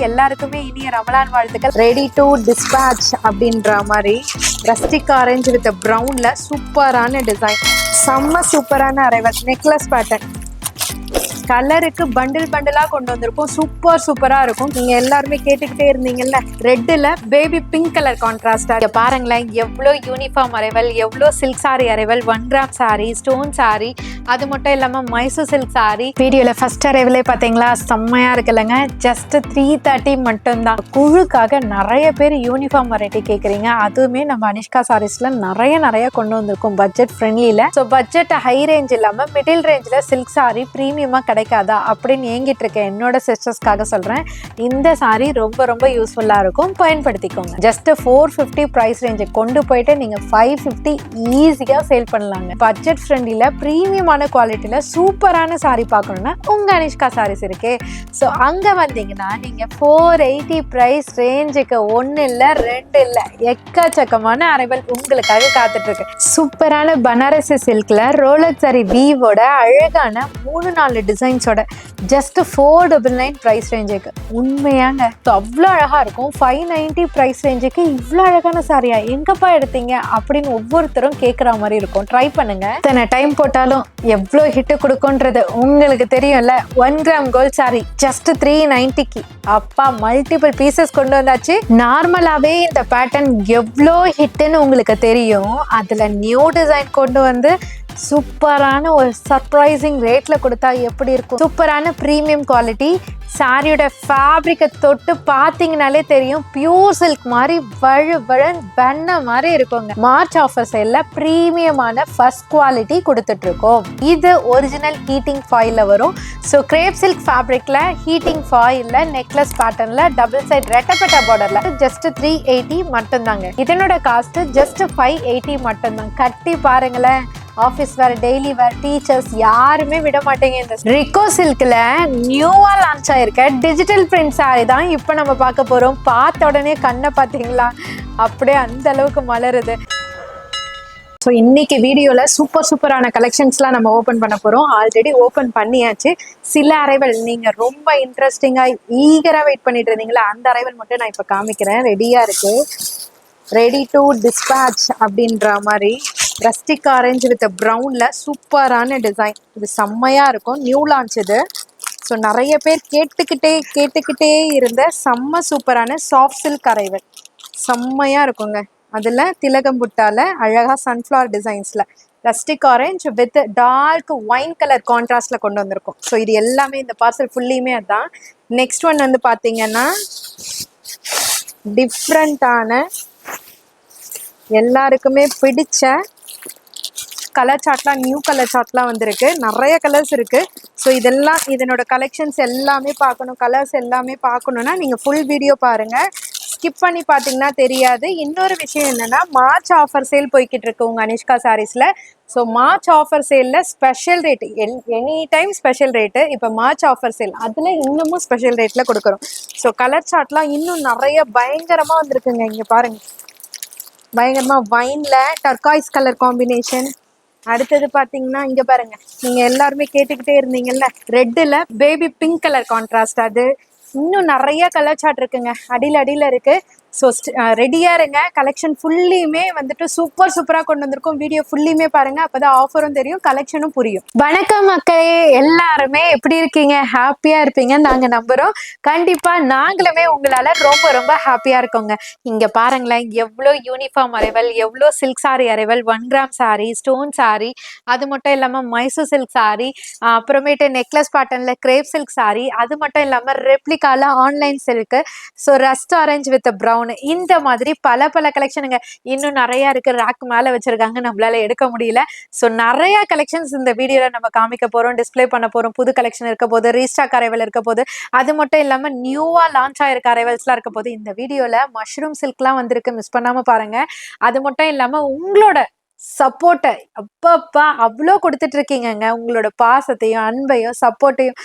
எல்லாருக்குமே இனிய ரமலான் வாழ்த்துக்கள். ரெடி டு டிஸ்பேட்ச் அப்படின்ற மாதிரி ரஸ்டிக் ஆரஞ்சு வித் ப்ரௌன்ல சூப்பரான டிசைன், செம்ம சூப்பரான அரைவல் நெக்லஸ் பேட்டர்ன். கலருக்கு பண்டில் பண்டிலா கொண்டு வந்திருக்கோம். சூப்பரா இருக்கும். நீங்க எல்லாருமே கேட்டுக்கிட்டே இருந்தீங்கல்ல, ரெட்டுல பேபி பிங்க் கலர் கான்ட்ராஸ்டா பாருங்களேன். எவ்வளோ யூனிஃபார்ம் அரைவல், எவ்வளோ silk sari arrival, 1 gram sari, stone sari, அது மட்டும் இல்லாம மைசூர் சில்க் சாரி. வீடியோல ஃபர்ஸ்ட் அரைவலே பாத்தீங்களா, செம்மையா இருக்குல்லங்க. ஜஸ்ட் 330 மட்டும்தான். குழுக்காக நிறைய பேர் யூனிஃபார்ம் வெரைட்டி கேக்குறீங்க. அதுவுமே நம்ம அனிஷ்கா சாரீஸ்ல நிறைய கொண்டு வந்திருக்கோம் பட்ஜெட் ஃப்ரெண்ட்லில. ஸோ பட்ஜெட் ஹை ரேஞ்ச் இல்லாம மிடில் ரேஞ்சில் சில்க் சாரி ப்ரீமியமா கிடைக்காதா அப்படின்னு ஏங்கிட்டு இருக்கேன் என்னோட சிஸ்டர்ஸ்க்காக சொல்றேன். இந்த சாரி ரொம்ப யூஸ்ஃபுல்லா இருக்கும், பயன்படுத்திக்கோங்க. ஜஸ்ட் 450 பிரைஸ் ரேஞ்சு கொண்டு போயிட்டு நீங்க 550 ஈஸியா சேல் பண்ணலாங்க. பட்ஜெட் ஃப்ரெண்ட்லில ப்ரீமியமான குவாலிட்டியில சூப்பரான சாரி பார்க்கணும்னா உங்க அனிஷ்கா சாரீஸ் இருக்கே. ஸோ அங்க வந்தீங்கன்னா நீங்க 480 பிரைஸ் ரேஞ்சுக்கு 1 இல்ல 2 இல்ல எக்கச்சக்கமான அரைவல் உங்களுக்காக காத்துட்டு இருக்கு. சூப்பரான பனாரசி சில்க்ல ரோலட் சாரி வீவோட அழகான 3-4 டிசைன்ஸோட ஜஸ்ட் 499 பிரைஸ் ரேஞ்சுக்கு. உண்மையாங்க அவ்வளோ அழகா இருக்கும். 590 பிரைஸ் ரேஞ்சுக்கு இவ்வளோ அழகான சாரியா எங்கப்பா எடுத்தீங்க அப்படின்னு ஒவ்வொருத்தரும் கேட்குற மாதிரி இருக்கும். ட்ரை பண்ணுங்க. இத்தனை டைம் போட்டாலும் எவ்வளோ ஹிட் கொடுக்கும்ன்றது உங்களுக்கு தெரியும்ல. 1 கிராம் கோல்ட் சாரி ஜஸ்ட் 390க்கு அப்பா மல்டிபிள் பீசஸ் கொண்டு வந்தாச்சு. நார்மலாவே இந்த பேட்டர்ன் எவ்வளோ ஹிட்னு உங்களுக்கு தெரியும். அதுல நியூ டிசைன் கொண்டு வந்து சூப்பரான ஒரு சர்ப்ரைசிங் ரேட்ல கொடுத்தா எப்படி இருக்கும். சூப்பரான பிரீமியம் குவாலிட்டி. சாரியோட ஃபேப்ரிக்கை தொட்டு பார்த்தீங்கனாலே தெரியும், பியூர் சில்க் மாதிரி வழுவழன் வெண்ண மாதிரி இருக்குங்க. மார்ச் ஆஃபர் சேல்ல பிரீமியமான ஃபர்ஸ்ட் குவாலிட்டி கொடுத்துட்டு இருக்கோம். இது ஒரிஜினல் ஹீட்டிங் ஃபாயில்ல வரும். ஸோ கிரேப் சில்க் ஃபேப்ரிக்ல ஹீட்டிங் ஃபாயில்ல நெக்லஸ் பேட்டர்ன்ல டபுள் சைட் ரெட்டப்பட்ட பார்டர்ல ஜஸ்ட் 380 மட்டும்தாங்க. இதனோட காஸ்ட் ஜஸ்ட் 580 மட்டும்தான். கட்டி பாருங்களேன். ஆஃபீஸ் வேர், டெய்லி வேர், டீச்சர்ஸ் யாருமே விட மாட்டேங்க. இந்த ரிக்கோ சில்க்ல நியூவா லான்ச் ஆயிருக்க டிஜிட்டல் பிரிண்ட் சாரி தான் இப்போ நம்ம பார்க்க போறோம். பார்த்த உடனே கண்ணை பார்த்தீங்களா, அப்படியே அந்த அளவுக்கு மலருது. ஸோ இன்னைக்கு வீடியோல சூப்பரான கலெக்ஷன்ஸ்லாம் நம்ம ஓப்பன் பண்ண போறோம். ஆல்ரெடி ஓப்பன் பண்ணியாச்சு. சில அரைவல் நீங்க ரொம்ப இன்ட்ரெஸ்டிங்கா ஈகரா வெயிட் பண்ணிட்டு இருந்தீங்களா, அந்த அரைவல் மட்டும் நான் இப்போ காமிக்கிறேன். ரெடியா இருக்கு. ரெடி டு டிஸ்பேட்ச் அப்படின்ற மாதிரி ரஸ்டிக் ஆரஞ்சு வித் ப்ரௌன்ல சூப்பரான டிசைன். இது செம்மையா இருக்கும். நியூ லான்ச் இது. ஸோ நிறைய பேர் கேட்டுக்கிட்டே இருந்த செம்ம சூப்பரான சாஃப்ட் சில்க் அரைவல் செம்மையா இருக்குங்க. அதுல திலகம்புட்டால அழகா சன்ஃப்ளவர் டிசைன்ஸ்ல rustic orange with dark wine colour கான்ட்ராஸ்ட்ல கொண்டு வந்திருக்கும். ஸோ இது எல்லாமே இந்த பார்சல் ஃபுல்லியுமே அதான். நெக்ஸ்ட் ஒன் வந்து பாத்தீங்கன்னா டிஃப்ரெண்டான எல்லாருக்குமே பிடிச்ச கலர் சார்ட்லாம், நியூ கலர் சார்ட்லாம் வந்திருக்கு. நிறைய கலர்ஸ் இருக்கு. ஸோ இதெல்லாம் இதனோட கலெக்ஷன்ஸ் எல்லாமே பார்க்கணும், கலர்ஸ் எல்லாமே பார்க்கணுன்னா நீங்கள் ஃபுல் வீடியோ பாருங்க. ஸ்கிப் பண்ணி பார்த்தீங்கன்னா தெரியாது. இன்னொரு விஷயம் என்னன்னா, மார்ச் ஆஃபர் சேல் போய்கிட்டு இருக்கு உங்க அனிஷ்கா சாரீஸ்ல. ஸோ மார்ச் ஆஃபர் சேல்ல special rate, any time special rate. இப்போ மார்ச் ஆஃபர் சேல் அதில் இன்னமும் ஸ்பெஷல் ரேட்ல கொடுக்குறோம். ஸோ கலர் சார்ட்லாம் இன்னும் நிறைய பயங்கரமா வந்திருக்குங்க. இங்க பாருங்க, பயங்கரமா வைன்ல டர்காய்ஸ் கலர் காம்பினேஷன். அடுத்தது பாத்தீங்கன்னா இங்க பாருங்க, நீங்க எல்லாருமே கேட்டுக்கிட்டே இருந்தீங்கல்ல, ரெட்டுல பேபி பிங்க் கலர் கான்ட்ராஸ்ட். அது இன்னும் நிறைய கலர் சார்ட் இருக்குங்க. அடியில இருக்கு. ஸோ ரெடியா இருங்க. கலெக்ஷன் ஃபுல்லியுமே வந்துட்டு சூப்பரா கொண்டு வந்திருக்கோம். வீடியோ ஃபுல்லியுமே பாருங்க, அப்பதான் ஆஃபரும் தெரியும், கலெக்ஷனும் புரியும். வணக்கம் மக்களே, எல்லாருமே எப்படி இருக்கீங்க? ஹாப்பியா இருப்பீங்க நாங்க நம்புறோம். கண்டிப்பா நாங்களுமே உங்களால ரொம்ப ஹாப்பியா இருக்கோங்க. இங்க பாருங்களேன், எவ்வளோ யூனிஃபார்ம் அரைவல், எவ்வளோ silk sari arrival, 1 gram sari, stone sari, அது மட்டும் இல்லாம மைசூர் சில்க் சாரி, அப்புறமேட்டு நெக்லஸ் பேட்டர்ன்ல கிரேப் சில்க் சாரி, அது மட்டும் இல்லாம ரெப்ளிகால online silk, so rust orange with brown, இந்த மாதிரி பல கலெக்ஷனுங்க. இன்னும் நிறைய இருக்கு. ரேக் மேல வச்சிருக்காங்க, நம்மளால எடுக்க முடியல. ஸோ நிறைய கலெக்ஷன்ஸ் இந்த வீடியோல நம்ம காமிக்க போறோம், டிஸ்பிளே பண்ண போறோம். புது கலெக்ஷன் இருக்க போது, ரீஸ்டாக் அரைவல் இருக்க போது, அது மட்டும் இல்லாம நியூவா லான்ச் ஆயிருக்க அரைவல்ஸ்லாம் இருக்க போது. இந்த வீடியோல மஷ்ரூம் சில்க்லாம் வந்திருக்கு, மிஸ் பண்ணாம பாருங்க. அது மட்டும் இல்லாம உங்களோட சப்போர்ட்ட அப்பப்பா அவ்வளோ கொடுத்துட்டு இருக்கீங்கங்க. உங்களோட பாசத்தையும், அன்பையும், சப்போர்ட்டையும்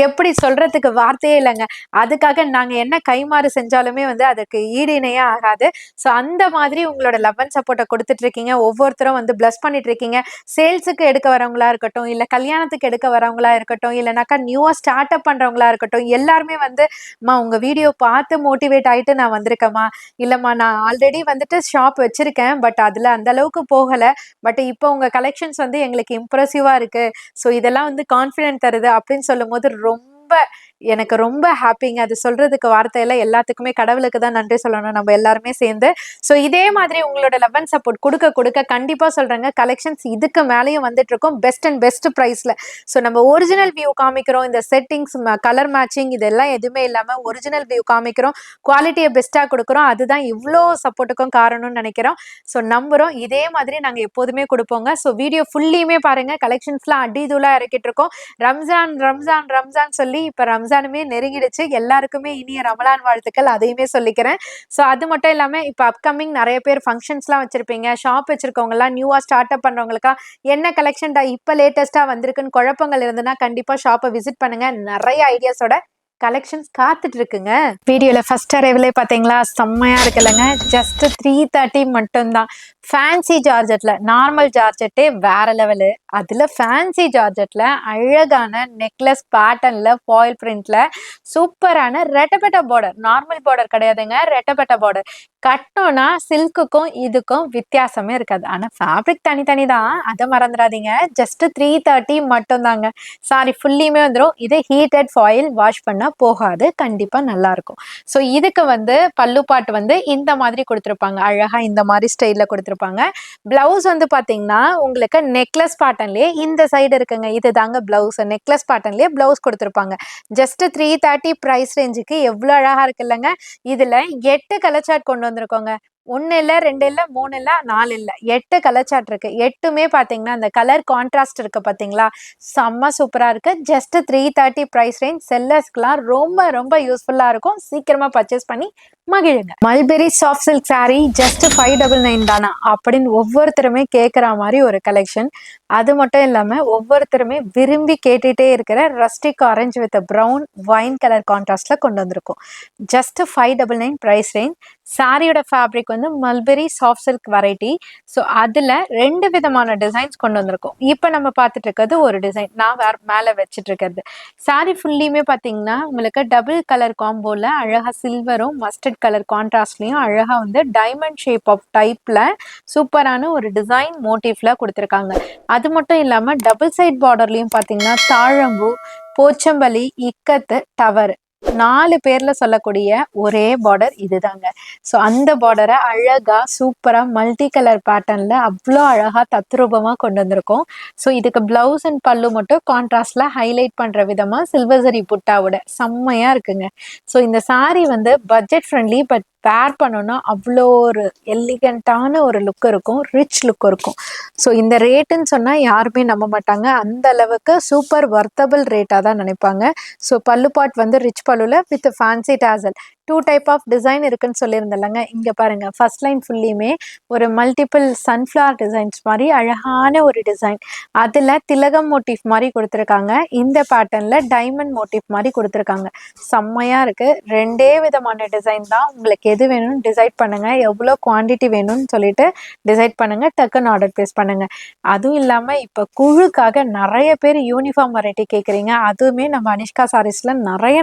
எப்படி சொல்றதுக்கு வார்த்தையே இல்லங்க. அதுக்காக நாங்க என்ன கைமாறு செஞ்சாலுமே வந்து அதுக்கு ஈடு இணையே ஆகாது. ஸோ அந்த மாதிரி உங்களோட லவ் அண்ட் சப்போர்ட்ட குடுத்துட்டு இருக்கீங்க. ஒவ்வொருத்தரும் வந்து பிளஸ் பண்ணிட்டு இருக்கீங்க. சேல்ஸுக்கு எடுக்க வரவங்களா இருக்கட்டும், இல்ல கல்யாணத்துக்கு எடுக்க வரவங்களா இருக்கட்டும், இல்லனாக்கா நியூவா ஸ்டார்ட் அப் பண்றவங்களா இருக்கட்டும், எல்லாருமே வந்து, "அம்மா உங்க வீடியோ பார்த்து மோட்டிவேட் ஆயிட்டு நான் வந்திருக்கேன்ம்மா. இல்லம்மா நான் ஆல்ரெடி வந்துட்டு ஷாப் வச்சிருக்கேன். பட் அதுல அந்த அளவுக்கு போகல. பட் இப்போ உங்க கலெக்ஷன்ஸ் வந்து எங்களுக்கு இம்ப்ரெசிவா இருக்கு. ஸோ இதெல்லாம் வந்து கான்ஃபிடென்ட் தருது அப்படின்னு சொல்லும்போது எனக்கு ரொம்ப ஹாப்பிங்க. அது சொல்றதுக்கு வார்த்தை இல்ல. எல்லாத்துக்குமே கடவுளுக்கு தான் நன்றி சொல்லணும் நம்ம எல்லாருமே சேர்ந்து. ஸோ இதே மாதிரி உங்களோட லவ் அண்ட் சப்போர்ட் குடுக்க குடுக்க கண்டிப்பா சொல்றேங்க கலெக்ஷன்ஸ் இதுக்கு மேலயும் வந்துட்டு இருக்கும். பெஸ்ட் அண்ட் பெஸ்ட் பிரைஸ்ல. ஸோ நம்ம ஒரிஜினல் வியூ காமிக்கிறோம். இந்த செட்டிங்ஸ் கலர் மேட்சிங் இதெல்லாம் எதுவுமே இல்லாம ஒரிஜினல் வியூ காமிக்கிறோம். குவாலிட்டியை பெஸ்ட்டா குடுக்குறோம். அதுதான் இவ்ளோ சப்போர்ட்டுக்கும் காரணம்னு நினைக்கிறோம். ஸோ நம்புறோம். இதே மாதிரி நாங்க எப்போதுமே குடுப்போங்க. ஸோ வீடியோ ஃபுல்லியுமே பாருங்க. கலெக்ஷன்ஸ்லாம் அடி தூளா இறக்கிட்டு இருக்கோம். ரம்ஜான், ரம்ஜான், ரம்ஜான் சொல்லி இப்ப ரம்ஜானுமே நெருங்கிடுச்சு. எல்லாருக்குமே இனிய ரமலான் வாழ்த்துக்கள். அதையுமே சொல்லிக்கிறேன். ஸோ அது மட்டும் இல்லாம இப்ப அப்கமிங் நெறைய பேர் ஃபங்ஷன்ஸ்லாம் வச்சிருப்பீங்க. ஷாப் வச்சிருக்கவங்கலாம் நியூவா ஸ்டார்ட் அப் பண்றவங்களுக்கா என்ன கலெக்ஷன் இப்ப லேட்டஸ்ட்டா வந்திருக்குன்னு குழப்பங்கள் இருந்ததுன்னா கண்டிப்பா ஷாப்ப விசிட் பண்ணுங்க. நெறைய ஐடியாஸோட கலெக்ஷன்ஸ் காத்துட்டு இருக்குங்க. வீடியோல ஃபர்ஸ்ட் அரைவலே பாத்தீங்களா? செம்மையா இருக்குல்லங்க. ஜஸ்ட் 330 மட்டும்தான். ஃபேன்சி ஜார்ஜெட்ல நார்மல் ஜார்ஜெட்டே வேற லெவலு. அதுல ஃபேன்சி ஜார்ஜெட்ல அழகான நெக்லஸ் பேட்டர்ன்ல ஃபாயில் பிரிண்ட்ல சூப்பரான ரெட்டப்பட்ட பார்டர். நார்மல் பார்டர் கிடையாதுங்க. ரெட்டப்பட்ட பார்டர். கட்டோம்னா சில்க்குக்கும் இதுக்கும் வித்தியாசமே இருக்காது. ஆனா ஃபேப்ரிக் தனித்தனி தான். அதை மறந்துடாதீங்க. ஜஸ்ட் 330 மட்டும் தாங்க. சாரி ஃபுல்லியுமே வந்துடும். இது ஹீட்டட் ஃபாயில் வாஷ் பண்ணா போகாது. கண்டிப்பா நல்லா இருக்கும். ஸோ இதுக்கு வந்து பல்லு பாட்டு வந்து இந்த மாதிரி கொடுத்துருப்பாங்க. அழகா இந்த மாதிரி ஸ்டைல்ல கொடுத்துருப்பாங்க. பிளவுஸ் வந்து பாத்தீங்கன்னா உங்களுக்கு நெக்லஸ் பேட்டர்ன்லயே இந்த சைடு இருக்குங்க. இது தாங்க பிளவுஸ். நெக்லஸ் பேட்டர்ன்லயே பிளவுஸ் கொடுத்துருப்பாங்க. ஜஸ்ட் 330 பிரைஸ் ரேஞ்சுக்கு எவ்வளவு அழகா இருக்குல்லங்க. இதுல 8 கலர் சார்ட் கொண்டு வந்திருக்கோங்க. 1 இல்ல, 2 இல்ல, 3 இல்ல, 4 இல்ல, 8 கலர் சார்ட் இருக்கு. 8மே பாத்தீங்கன்னா அந்த கலர் கான்ட்ராஸ்ட் இருக்கு பாத்தீங்களா? செம்ம சூப்பரா இருக்கு. Just 330 price range. செல்லர்ஸ்க்குலாம் ரொம்ப ரொம்ப யூஸ்ஃபுல்லா இருக்கும். சீக்கிரமா பர்ச்சேஸ் பண்ணி மகிழுங்க. Mulberry soft silk sari just 599 தானா அப்படின்னு ஒவ்வொருத்தருமே கேட்குற மாதிரி ஒரு கலெக்ஷன். அது மட்டும் இல்லாம ஒவ்வொருத்தருமே விரும்பி கேட்டுட்டே இருக்கிற rustic orange with brown wine colour கான்ட்ராஸ்ட்ல கொண்டு வந்திருக்கும். Just 599 price range. சாரியோட ஃபேப்ரிக் வந்து mulberry soft silk variety. So அதுல 2 விதமான டிசைன்ஸ் கொண்டு வந்திருக்கோம். இப்போ நம்ம பார்த்துட்டு இருக்கிறது ஒரு டிசைன். நான் மேலே வச்சுட்டு இருக்கிறது சாரி ஃபுல்லியுமே பார்த்தீங்கன்னா உங்களுக்கு டபுள் கலர் காம்போல அழகா சில்வரும் மஸ்டர்ட் கலர் கான்ட்ராஸ்ட்லயும் அழகா வந்து டைமண்ட் ஷேப் ஆஃப் டைப்ல சூப்பரான ஒரு டிசைன் மோட்டிவ்ல கொடுத்துருக்காங்க. அது மட்டும் இல்லாம டபுள் சைட் பார்டர்லயும் பார்த்தீங்கன்னா தாழம்பூ, போச்சம்பள்ளி, இக்கத்து, டவர் 4 பேர்ல சொல்லக்கூடிய ஒரே பார்டர் இதுதாங்க. ஸோ அந்த பார்டரை அழகா சூப்பரா மல்டி கலர் பேட்டர்ன்ல அவ்வளோ அழகா தத்ரூபமா கொண்டு வந்திருக்கோம். ஸோ இதுக்கு பிளவுஸ் அண்ட் பல்லு மட்டும் கான்ட்ராஸ்ட்ல ஹைலைட் பண்ற விதமா சில்வர் ஜரி புட்டாவோட செம்மையா இருக்குங்க. ஸோ இந்த சாரி வந்து பட்ஜெட் ஃப்ரெண்ட்லி. பட் பேர் பண்ணோம்னா அவ்வளோ ஒரு எலிகண்டான ஒரு லுக் இருக்கும். ரிச் லுக் இருக்கும். ஸோ இந்த ரேட்டுன்னு சொன்னா யாருமே நம்ப மாட்டாங்க. அந்த அளவுக்கு சூப்பர் வர்த்தபிள் ரேட்டா தான் நினைப்பாங்க. ஸோ பல்லு பாட் வந்து ரிச் பல்லுல with fancy tassel 2 type of design இருக்குன்னு சொல்லியிருந்தேன்லங்க. இங்க பாருங்க ஃபர்ஸ்ட் லைன் ஃபுல்லியுமே ஒரு மல்டிபிள் சன்ஃப்ளவர் டிசைன்ஸ் மாதிரி அழகான ஒரு டிசைன். அதுல திலகம் மோட்டிவ் மாதிரி கொடுத்துருக்காங்க. இந்த பேட்டர்ன்ல டைமண்ட் மோட்டிவ் மாதிரி கொடுத்துருக்காங்க. செம்மையா இருக்கு. 2 விதமான டிசைன் தான். உங்களுக்கு எது வேணும்னு டிசைட் பண்ணுங்க. எவ்வளோ குவான்டிட்டி வேணும்னு சொல்லிட்டு டிசைட் பண்ணுங்க. டக்குன்னு ஆர்டர் பிளேஸ் பண்ணுங்க. அதுவும் இல்லாம இப்ப குழுக்காக நிறைய பேர் யூனிஃபார்ம் வெரைட்டி கேட்குறீங்க. அதுவுமே நம்ம அனிஷ்கா சாரீஸ்ல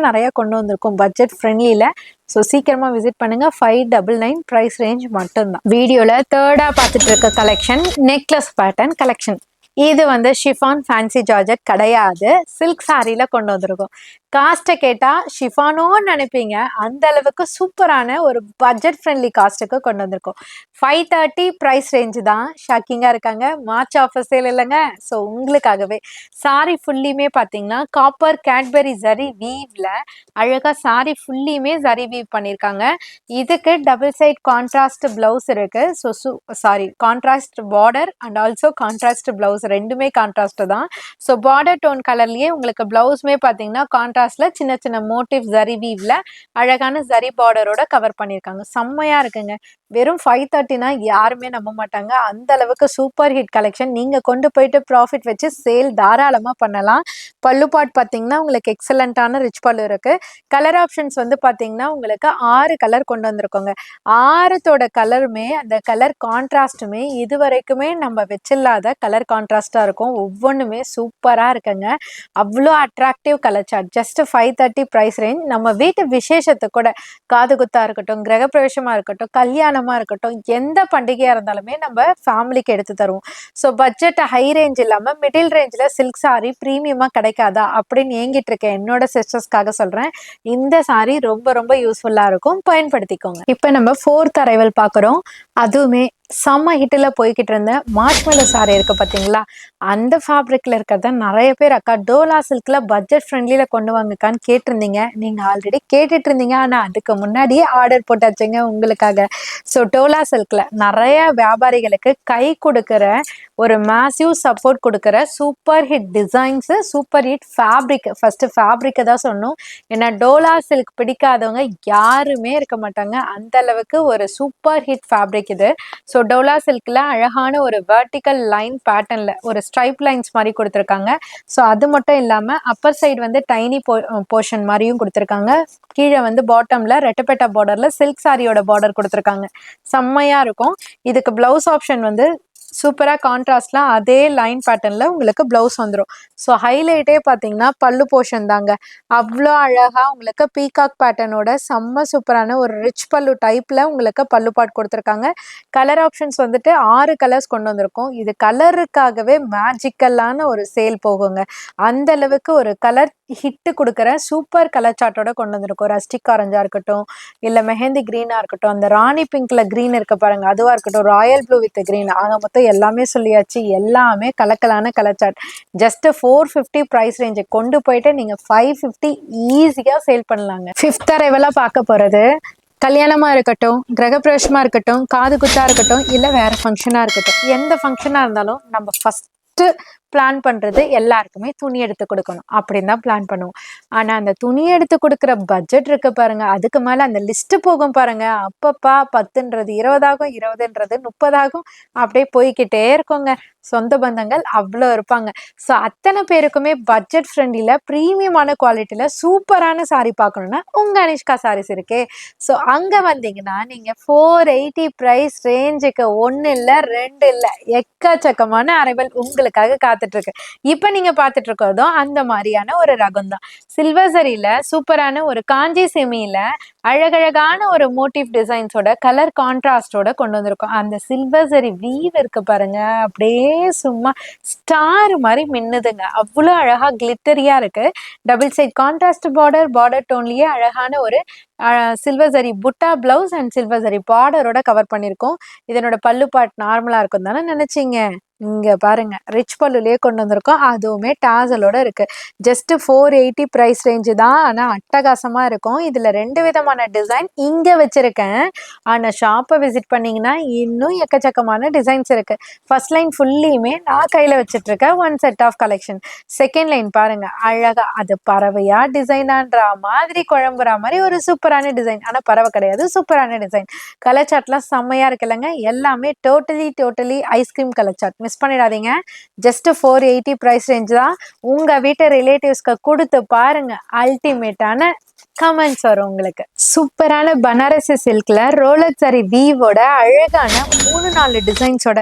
நிறைய கொண்டு வந்திருக்கோம் பட்ஜெட் ஃப்ரெண்ட்லியில. ஸோ சீக்கிரமா விசிட் பண்ணுங்க. 599 பிரைஸ் ரேஞ்ச் மட்டும்தான். வீடியோல தேர்டா பார்த்துட்டு இருக்க கலெக்ஷன் நெக்லஸ் பேட்டர்ன் கலெக்ஷன். இது வந்து ஷிஃபான் ஃபேன்சி ஜார்ஜெட் கிடையாது. சில்க் சாரியில கொண்டு வந்திருக்கோம். காஸ்ட்டை கேட்டா ஷிஃபானோன்னு நினைப்பீங்க. அந்த அளவுக்கு சூப்பரான ஒரு பட்ஜெட் ஃப்ரெண்ட்லி காஸ்ட்டுக்கு கொண்டு வந்திருக்கோம். 530 பிரைஸ் ரேஞ்சு தான். ஷாக்கிங்கா இருக்காங்க. மார்ச் ஆஃபர் சேல் இல்லைங்க. ஸோ உங்களுக்காகவே சாரி ஃபுல்லியுமே பார்த்தீங்கன்னா காப்பர் கேட்பரி ஜரி வீவ்ல அழகா சாரி ஃபுல்லியுமே ஜரி வீவ் பண்ணியிருக்காங்க. இதுக்கு டபுள் சைட் கான்ட்ராஸ்ட் பிளவுஸ் இருக்கு. So contrast border and also contrast blouse ரெண்டுமே கான்ட்ராஸ்ட் தான். ஸோ பார்டர் டோன் கலர்லயே உங்களுக்கு பிளவுஸ்மே பார்த்தீங்கன்னா கான்ட்ராஸ்ட் கான்ட்ராஸ்ட்ல சின்ன சின்ன மோட்டிவ் ஜரி வீவ்ல அழகான ஜரி பார்டரோட கவர் பண்ணியிருக்காங்க. செம்மையா இருக்குங்க. வெறும் 530னா யாருமே நம்ப மாட்டாங்க. அந்த அளவுக்கு சூப்பர் ஹிட் கலெக்ஷன். நீங்க கொண்டு போயிட்டு ப்ராஃபிட் வச்சு சேல் தாராளமா பண்ணலாம். பல்லு பார்ட் பார்த்தீங்கன்னா உங்களுக்கு எக்ஸலண்ட்டான ரிச் பல்லு இருக்கு. கலர் ஆப்ஷன்ஸ் வந்து பார்த்தீங்கன்னா உங்களுக்கு 6 கலர் கொண்டு வந்திருக்கோங்க. 6தோட கலருமே அந்த கலர் கான்ட்ராஸ்ட்டுமே இதுவரைக்குமே நம்ம வச்சில்லாத கலர் கான்ட்ராஸ்டா இருக்கும். ஒவ்வொன்றுமே சூப்பரா இருக்குங்க. அவ்வளோ attractive colour chart. Just 530 price range. நம்ம வீட்டு விசேஷத்துக்கு கூட காது குத்தா இருக்கட்டும், கிரகப்பிரவேசமா இருக்கட்டும், கல்யாணமா இருக்கட்டும், எந்த பண்டிகையா இருந்தாலுமே நம்ம ஃபேமிலிக்கு எடுத்து தருவோம். ஸோ பட்ஜெட் ஹை ரேஞ்ச் இல்லாம மிடில் ரேஞ்சில் சில்க் சாரி ப்ரீமியமா கிடைக்காதா அப்படின்னு ஏங்கிட்டு இருக்கேன் என்னோட சிஸ்டர்ஸ்க்காக சொல்றேன். இந்த சாரி ரொம்ப ரொம்ப யூஸ்ஃபுல்லா இருக்கும், பயன்படுத்திக்கோங்க. இப்போ நம்ம 4th அரைவல் பார்க்குறோம். அதுவுமே செம்ம ஹிட்டில் போய்கிட்டு இருந்த மார்ஷ்மெலோ சாரி இருக்கு பார்த்தீங்களா, அந்த ஃபேப்ரிக்ல இருக்கிறத நிறைய பேர் அக்கா டோலா சில்க்ல பட்ஜெட் ஃப்ரெண்ட்லியில் கொண்டு வாங்கக்கான்னு கேட்டிருந்தீங்க. நீங்கள் ஆல்ரெடி கேட்டுட்டு இருந்தீங்க, ஆனால் அதுக்கு முன்னாடியே ஆர்டர் போட்டாச்சுங்க உங்களுக்காக. ஸோ டோலா சில்க்ல நிறைய வியாபாரிகளுக்கு கை கொடுக்குற ஒரு மேசிவ் சப்போர்ட் கொடுக்குற super hit designs, super hit fabric. First ஃபேப்ரிக்கை தான் சொன்னோம். ஏன்னா டோலா சில்க் பிடிக்காதவங்க யாருமே இருக்க மாட்டாங்க. அந்த அளவுக்கு ஒரு சூப்பர் ஹிட் ஃபேப்ரிக் இது. ஸோ டோலா சில்க்ல அழகான ஒரு வெர்டிக்கல் லைன் பேட்டர்ன்ல ஒரு ஸ்ட்ரைப் லைன்ஸ் மாதிரி கொடுத்துருக்காங்க. ஸோ அது மட்டும் இல்லாமல் அப்பர் சைடு வந்து டைனி போர்ஷன் மாதிரியும் கொடுத்துருக்காங்க. கீழே வந்து பாட்டம்ல ரெட்டப்பேட்டா பார்டர்ல சில்க் சாரியோட பார்டர் கொடுத்துருக்காங்க. செம்மையா இருக்கும். இதுக்கு பிளவுஸ் ஆப்ஷன் வந்து சூப்பரா கான்ட்ராஸ்ட்ல அதே லைன் பேட்டர்ன்ல உங்களுக்கு பிளவுஸ் வந்துடும். ஸோ ஹைலைட்டே பார்த்தீங்கன்னா பல்லு போர்ஷன் தாங்க. அவ்வளோ அழகா உங்களுக்கு பீகாக் பேட்டர்னோட செம்ம சூப்பரான ஒரு ரிச் பல்லு டைப்ல உங்களுக்கு பல்லு பாட் கொடுத்துருக்காங்க. கலர் ஆப்ஷன்ஸ் வந்துட்டு 6 கலர்ஸ் கொண்டு வந்திருக்கோம். இது கலருக்காகவே மேஜிக்கலான ஒரு சேல் போகுங்க. அந்த அளவுக்கு ஒரு கலர் ஹிட்டு கொடுக்குற சூப்பர் கலர் சார்ட்டோட கொண்டு வந்திருக்கோம். ரஸ்டிக் ஆரஞ்சா இருக்கட்டும், இல்லை மெஹந்தி க்ரீனா இருக்கட்டும், அந்த ராணி பிங்க்ல க்ரீன் இருக்க பாருங்க அதுவா இருக்கட்டும், ராயல் ப்ளூ வித் க்ரீன், ஆக மொத்தம் எல்லாமே சொல்லியாச்சு. எல்லாமே கலக்கலான colour chart. Just 450 price range கொண்டு போயிட்டு நீங்க 550 ஈஸியா சேல் பண்ணலாங்க. 5th அரைவலா பார்க்க போறது கல்யாணமா இருக்கட்டும், கிரகப்பிரவேசமா இருக்கட்டும், காது குத்தா இருக்கட்டும், இல்லை வேற ஃபங்க்ஷனா இருக்கட்டும், எந்த ஃபங்க்ஷனா இருந்தாலும் நம்ம ஃபர்ஸ்ட் பிளான் பண்றது எல்லாருக்குமே துணி எடுத்து கொடுக்கணும் அப்படின்னு தான் பிளான் பண்ணுவோம். ஆனா அந்த துணி எடுத்து கொடுக்குற பட்ஜெட் இருக்கு பாருங்க, அதுக்கு மேல அந்த லிஸ்ட் போகும் பாருங்க. அப்பப்பா 10ன்றது 20 ஆகும், 20ன்றது 30 ஆகும், அப்படியே போய்கிட்டே இருக்கோங்க. சொந்த பந்தங்கள் அவ்வளோ இருப்பாங்க. ஸோ அத்தனை பேருக்குமே பட்ஜெட் ஃப்ரெண்ட்லியில் ப்ரீமியமான குவாலிட்டியில் சூப்பரான சாரி பார்க்கணுன்னா உங்க அனிஷ்கா சாரீஸ் இருக்கே. ஸோ அங்கே வந்தீங்கன்னா நீங்கள் 480 ப்ரைஸ் ரேஞ்சுக்கு 1 இல்லை 2 இல்லை எக்கச்சக்கமான அரைவல் உங்களுக்காக காத்துட்ருக்கு. இப்போ நீங்கள் பார்த்துட்டு இருக்கிறதும் அந்த மாதிரியான ஒரு ரகம் தான். சில்வர் சரியில் சூப்பரான ஒரு காஞ்சி செமியில் அழகழகான ஒரு மோட்டிவ் டிசைன்ஸோட கலர் கான்ட்ராஸ்டோட கொண்டு வந்திருக்கோம். அந்த சில்வர் சரி வீவ் இருக்கு பாருங்க, அப்படியே சும்மா ஸ்டார் மாதிரி மின்னுதுங்க. அவ்வளோ அழகா கிளிட்டரியா இருக்கு. டபுள் சைட் கான்ட்ராஸ்ட் பார்டர் டோன்லயே அழகான ஒரு சில்வர் சரி புட்டா பிளவுஸ் அண்ட் சில்வர் சரி பார்டரோட கவர் பண்ணியிருக்கோம். இதனோட பல்லு பார்ட் நார்மலா இருக்கும் தானே நினைச்சீங்க? இங்க பாருங்க ரிச் பல்லுலயே கொண்டு வந்திருக்கோம். அதுவுமே டாசலோட இருக்கு. ஜஸ்ட் 480 ப்ரைஸ் ரேஞ்சு தான். ஆனா அட்டகாசமா இருக்கும். இதுல 2 விதமான டிசைன் இங்க வச்சிருக்கேன். ஆனா ஷாப்பை விசிட் பண்ணீங்கன்னா இன்னும் எக்கச்சக்கமான டிசைன்ஸ் இருக்கு. ஃபர்ஸ்ட் லைன் ஃபுல்லியுமே நான் கையில வச்சிட்டு இருக்கேன் one set of collection. Second line பாருங்க அழகா அது பறவையா டிசைனான்ற மாதிரி குழம்புற மாதிரி ஒரு சூப்பரான டிசைன். ஆனா பறவை கிடையாது, சூப்பரான டிசைன். கலர் சார்ட்லாம் செம்மையா இருக்குல்லங்க. எல்லாமே totally ice cream colour chart. Miss பண்ணிடாதீங்க. ஜஸ்ட் 480 ப்ரைஸ் ரேஞ்ச் தான். உங்க வீட்டு ரிலேட்டிவ்ஸ்க்கு கொடுத்து பாருங்க, அல்டிமேட்டான கமெண்ட்ஸ் வரும் உங்களுக்கு. சூப்பரான பனாரசி சில்க்ல ரோலர் சாரி வீவோட அழகான 3-4 டிசைன்ஸோட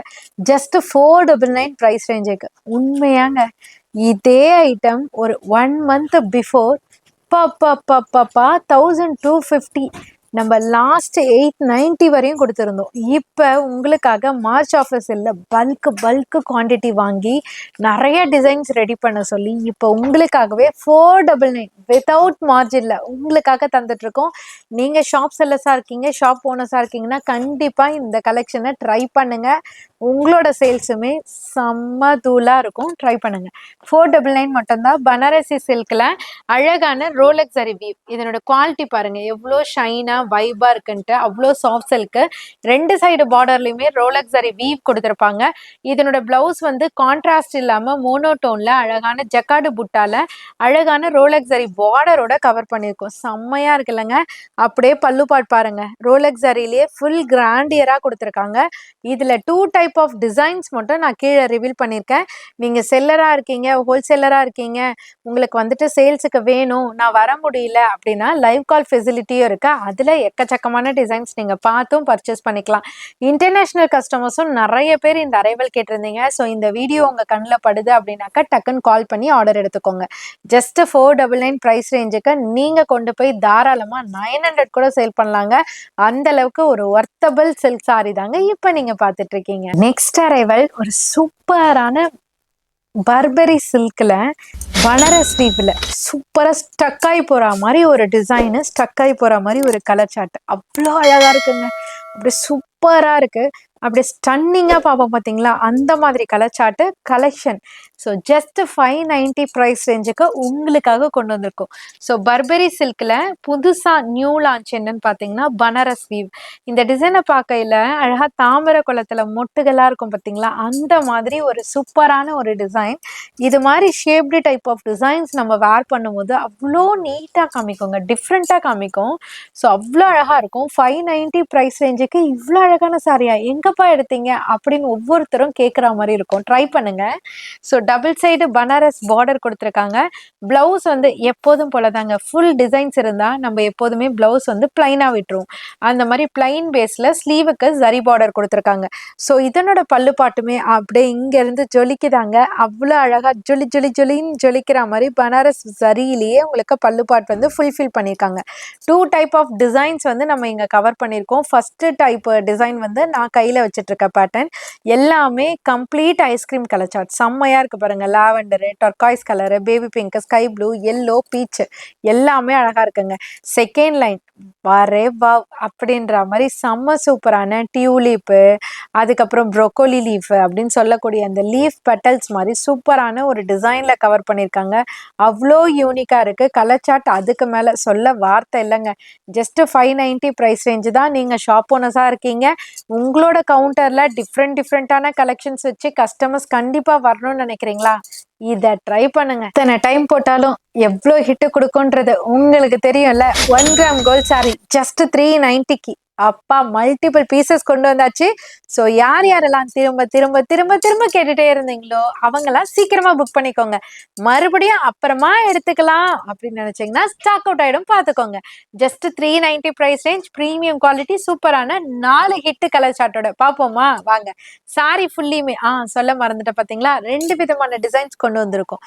ஜஸ்ட் 499 ப்ரைஸ் ரேஞ்சுக்கு. உண்மையாங்க இதே ஐட்டம் ஒரு 1 month பிஃபோர் 1250 நம்ம லாஸ்ட் 890 வரையும் கொடுத்துருந்தோம். இப்போ உங்களுக்காக மார்ச் ஆஃபர்ஸ் இல்லை, பல்க் குவான்டிட்டி வாங்கி நிறைய டிசைன்ஸ் ரெடி பண்ண சொல்லி இப்போ உங்களுக்காகவே 499 வித்தவுட் மார்ஜின்ல உங்களுக்காக தந்துட்டு இருக்கோம். நீங்கள் ஷாப் செல்லர்ஸாக இருக்கீங்க, ஷாப் ஓனர்ஸாக இருக்கீங்கன்னா கண்டிப்பாக இந்த கலெக்ஷனை ட்ரை பண்ணுங்க. உங்களோட சேல்ஸுமே செம்ம தூளாக இருக்கும். ட்ரை பண்ணுங்க. 499 மட்டும்தான். பனாரசி சில்கில் அழகான ரோலக்ஸ் சரி வீவ். இதனோட குவாலிட்டி பாருங்க எவ்வளோ ஷைனா வைபா இருக்குன்ட்டு அவ்வளோ சாஃப்ட் சில்க்கு. 2 சைடு பார்டர்லயுமே ரோலக்ஸ் ஜரி வீவ் கொடுத்துருப்பாங்க. இதனோட பிளவுஸ் வந்து கான்ட்ராஸ்ட் இல்லாம மோனோடோன்ல அழகான ஜக்கார்டு புட்டால அழகான ரோலக்ஸ் ஜரி பார்டரோட கவர் பண்ணியிருக்கோம். செம்மையா இருக்குல்லங்க. அப்படியே பல்லு பாட் பாருங்க, ரோலக்ஸ் ஜரியிலேயே ஃபுல் கிராண்டியரா கொடுத்துருக்காங்க. இதுல 2 டைப் ஆஃப் டிசைன்ஸ் மட்டும் நான் கீழே ரிவீல் பண்ணியிருக்கேன். நீங்க செல்லரா இருக்கீங்க, ஹோல்சேலரா இருக்கீங்க, உங்களுக்கு வந்துட்டு சேல்ஸுக்கு வேணும், நான் வர முடியல அப்படின்னா லைவ் கால் ஃபெசிலிட்டியும் இருக்கு. அதுல எக்கச்சக்கமான டிசைன்ஸ் நீங்க பார்த்தும் பர்ச்சேஸ் பண்ணிக்கலாம். இன்டர்நேஷனல் கஸ்டமர்ஸும் நிறைய பேர் இந்த அரைவல் கேட்டிருந்தீங்க. ஸோ இந்த வீடியோ உங்க கண்ணில் படுது அப்படின்னாக்கா டக்குன்னு கால் பண்ணி ஆர்டர் எடுத்துக்கோங்க. ஜஸ்ட் 499 ப்ரைஸ் ரேஞ்சுக்கு நீங்க கொண்டு போய் தாராளமா 900 கூட சேல் பண்ணலாங்க. அந்த அளவுக்கு ஒரு ஒர்த்தபிள் சில்க் சாரி தாங்க இப்ப நீங்க பார்த்துட்டு இருக்கீங்க. நெக்ஸ்ட் அரைவல் ஒரு சூப்பரான பர்பரி சில்க்ல பனாரஸ் வீவ்ல சூப்பரா ஸ்டக் ஆகி போற மாதிரி ஒரு டிசைனு, ஸ்டக் ஆகி போற மாதிரி ஒரு கலர் சார்ட். அவ்வளோ அழகா இருக்குங்க. அப்படி சூப்பரா இருக்கு. அப்படியே ஸ்டன்னிங்கா பார்ப்போம் பார்த்தீங்களா, அந்த மாதிரி colour chart collection. So just 590 price ரேஞ்சுக்கு உங்களுக்காக கொண்டு வந்திருக்கோம். ஸோ பர்பரி சில்க்ல புதுசா நியூ லான்ச் என்னன்னு பார்த்தீங்கன்னா பனாரஸ் வீவ். இந்த டிசைனை பார்க்கையில அழகா தாமரை குளத்துல மொட்டுகளா இருக்கும் பார்த்தீங்களா, அந்த மாதிரி ஒரு சூப்பரான ஒரு டிசைன். இது மாதிரி ஷேப்டு டைப் ஆஃப் டிசைன்ஸ் நம்ம வேர் பண்ணும்போது அவ்வளோ நீட்டாக காமிக்குங்க, டிஃப்ரெண்ட்டாக காமிக்கும். ஸோ அவ்வளோ அழகாக இருக்கும். 590 ப்ரைஸ் ரேஞ்சுக்கு இவ்வளோ அழகான சாரியா எங்கப்பா எடுத்தீங்க அப்படின்னு ஒவ்வொருத்தரும் கேட்குற மாதிரி இருக்கும். ட்ரை பண்ணுங்க. So double side Banaras border கொடுத்துருக்காங்க. பிளவுஸ் வந்து எப்போதும் போலதாங்க, ஃபுல் டிசைன்ஸ் இருந்தால் நம்ம எப்போதுமே பிளவுஸ் வந்து பிளைனாக விட்டுருவோம். அந்த மாதிரி பிளைன் பேஸில் ஸ்லீவுக்கு ஜரி பார்டர் கொடுத்துருக்காங்க. ஸோ இதனோட பல்லு பாட்டுமே அப்படியே இங்கேருந்து ஜொலிக்குதாங்க. அவ்வளோ அழகாக ஜொலி ஜொலி ஜொலின்னு ஜொலிக்கிற மாதிரி பனாரஸ் ஜரியிலேயே உங்களுக்கு பல்லு பாட் வந்து ஃபுல்ஃபில் பண்ணியிருக்காங்க. 2 டைப் ஆஃப் டிசைன்ஸ் வந்து நம்ம இங்கே கவர் பண்ணியிருக்கோம். ஃபர்ஸ்ட் டைப் டிசைன் வந்து நான் கையில் வச்சுட்டு இருக்க பேட்டர்ன் எல்லாமே கம்ப்ளீட் ஐஸ்கிரீம் கலர் சார்ட். செம்மையா இருக்கு பாருங்க. Lavender, turquoise colour, baby pink, sky blue, yellow, beach எல்லாமே அழகா இருக்குங்க. செகண்ட் லைன் வரே வா அப்படின்ற மாதிரி செம்ம சூப்பரான டியூலிப்பு, அதுக்கப்புறம் ப்ரோக்கோலி லீஃப் அப்படின்னு சொல்லக்கூடிய அந்த லீஃப் பெட்டல்ஸ் மாதிரி சூப்பரான ஒரு டிசைன்ல கவர் பண்ணியிருக்காங்க. அவ்வளோ யூனிக்கா இருக்கு கலர் சார்ட். அதுக்கு மேல சொல்ல வார்த்தை இல்லைங்க. ஜஸ்ட் 590 ப்ரைஸ் ரேஞ்சு தான். நீங்க ஷாப் ஓனர்ஸா இருக்கீங்க, உங்களோட கவுண்டர்ல டிஃப்ரெண்டான கலெக்ஷன்ஸ் வச்சு கஸ்டமர்ஸ் கண்டிப்பா வரணும்னு நினைக்கிறீங்களா, இத ட்ரை பண்ணுங்க. இத்தனை டைம் போட்டாலும் எவ்வளோ ஹிட் கொடுக்கும்ன்றது உங்களுக்கு தெரியும்ல. 1 கிராம் கோல்ட் சாரி ஜஸ்ட் 390க்கு அப்பா மல்டிபிள் பீசஸ் கொண்டு வந்தாச்சு. ஸோ யார் யாரெல்லாம் திரும்ப திரும்ப திரும்ப திரும்ப கேட்டுட்டே இருந்தீங்களோ அவங்கெல்லாம் சீக்கிரமா புக் பண்ணிக்கோங்க. மறுபடியும் அப்புறமா எடுத்துக்கலாம் அப்படின்னு நினைச்சீங்கன்னா ஸ்டாக் அவுட் ஆயிடும், பார்த்துக்கோங்க. Just 390 price range, premium quality, சூப்பரான 4 ஹிட் கலர் சார்ட்டோட பார்ப்போமா வாங்க. சாரி ஃபுல்லியுமே சொல்ல மறந்துட்டேன் பார்த்தீங்களா, 2 விதமான டிசைன்ஸ் கொண்டு வந்திருக்கோம்.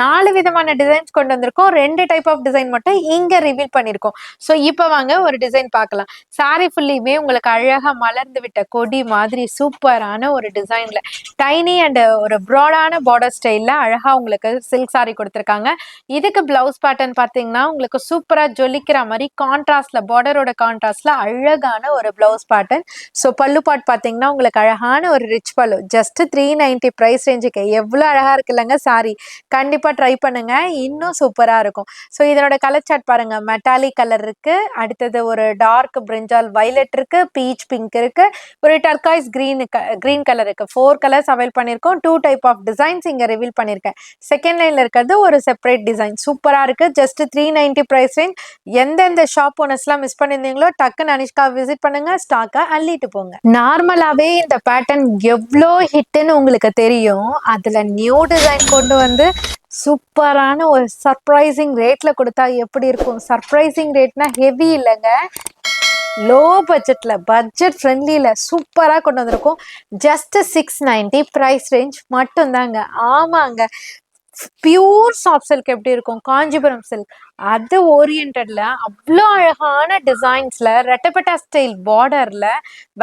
4 விதமான டிசைன்ஸ் கொண்டு வந்திருக்கோம். 2 டைப் ஆஃப் டிசைன் மட்டும் இங்க ரிவீல் பண்ணியிருக்கோம். ஸோ இப்போ வாங்க ஒரு டிசைன் பார்க்கலாம். சாரி ஃபுல்லியுமே உங்களுக்கு அழகா மலர்ந்து விட்ட கொடி மாதிரி சூப்பரான ஒரு டிசைன்ல டைனி அண்ட் ஒரு ப்ராடான பார்டர் ஸ்டைல்ல அழகா உங்களுக்கு சில்க் சாரி கொடுத்துருக்காங்க. இதுக்கு பிளவுஸ் பேட்டர்ன் பார்த்தீங்கன்னா உங்களுக்கு சூப்பரா ஜொலிக்கிற மாதிரி கான்ட்ராஸ்ட்ல, பார்டரோட கான்ட்ராஸ்ட்ல அழகான ஒரு பிளவுஸ் பேட்டர்ன். ஸோ பல்லு பாட் பார்த்தீங்கன்னா உங்களுக்கு அழகான ஒரு ரிச் பல்லு. ஜஸ்ட் 390 ப்ரைஸ் ரேஞ்சுக்கு எவ்வளோ அழகா இருக்குல்லங்க சாரி. கண்டிப்பா ட்ரை பண்ணுங்க, இன்னும் சூப்பரா இருக்கும். ஸோ இதனோட கலர் சார்ட் பாருங்க. மெட்டாலிக் கலர் இருக்கு, அடுத்தது ஒரு டார்க் பிரிஞ்சால் வயலட் இருக்கு, பீச் பிங்க் இருக்கு, ஒரு டர்காய்ஸ் கிரீன் கலர் இருக்கு. 4 கலர்ஸ் அவைல் பண்ணியிருக்கோம். 2 டைப் ஆஃப் டிசைன்ஸ் இங்க ரிவீல் பண்ணியிருக்கேன். செகண்ட் லைன்ல இருக்கிறது ஒரு செப்பரேட் டிசைன். சூப்பரா இருக்கு. Just 390 price range. எந்தெந்த ஷாப் ஓனர்ஸ்லாம் மிஸ் பண்ணியிருந்தீங்களோ டக்குன்னு அனிஷ்கா விசிட் பண்ணுங்க, ஸ்டாக்கை அள்ளிட்டு போங்க. நார்மலாவே இந்த பேட்டர்ன் எவ்வளோ ஹிட்னு உங்களுக்கு தெரியும். அதுல நியூ டிசைன் கொண்டு வந்து சூப்பரான ஒரு சர்ப்ரைசிங் ரேட்ல கொடுத்தா எப்படி இருக்கும். சர்ப்ரைசிங் ரேட்னா ஹெவி இல்லைங்க, லோ பட்ஜெட்ல, பட்ஜெட் ஃப்ரெண்ட்லியில சூப்பரா கொண்டு வந்திருக்கோம். ஜஸ்ட் 690 ப்ரைஸ் ரேஞ்ச் மட்டும் தாங்க. ஆமாங்க, பியூர் சாஃப்ட் சில்க் எப்படி இருக்கும், காஞ்சிபுரம் சில்க் அது ஓரியன்டட்ல அவ்வளோ அழகான டிசைன்ஸ்ல ரெட்டப்பட்டா ஸ்டைல் பார்டர்ல